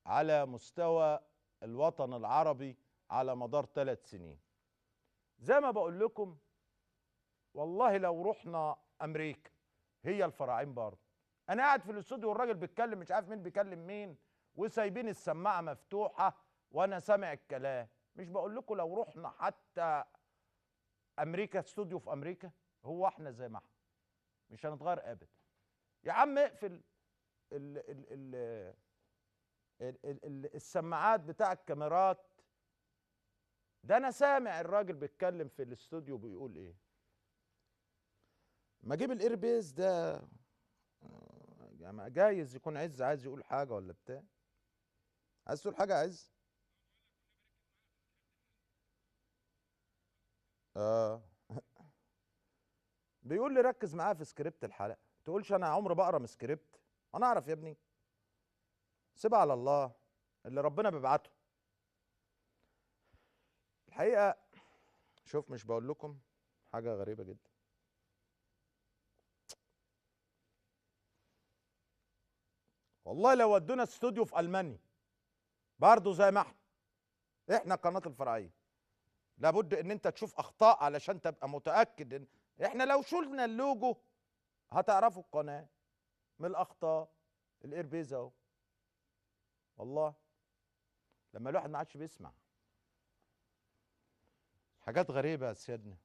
على مستوى الوطن العربي على مدار 3 سنين. زي ما بقول لكم، والله لو رحنا امريكا هي الفراعين برضه. انا قاعد في الاستوديو والراجل بيتكلم، مش عارف مين بيكلم مين، وسايبين السماعه مفتوحه وانا سامع الكلام. مش بقول لكم لو رحنا حتى امريكا، استوديو في امريكا، هو احنا زي ما احنا مش هنتغير ابدا. يا عم اقفل ال ال ال السماعات بتاع الكاميرات. ده انا سامع الراجل بيتكلم في الاستوديو بيقول ايه. ما اجيب الايربيز ده، يعني جايز يكون عز عايز يقول حاجه ولا بتاع. عايز تقول حاجه يا عز؟ اه. بيقول لي ركز معايا في سكريبت الحلقه، تقولش انا عمري بقرا من سكريبت. انا اعرف يا ابني، سيبها على الله، اللي ربنا بيبعته. الحقيقه شوف، مش بقول لكم حاجه غريبه جدا. والله لو ودونا استوديو في المانيا برضه زي ما احنا قناه الفرعيه، لابد ان انت تشوف اخطاء علشان تبقى متاكد ان احنا لو شلنا اللوجو هتعرفوا القناه من الاخطاء. الايربيز اهو، والله لما الواحد ما عادش بيسمع حاجات غريبه يا سيادنا.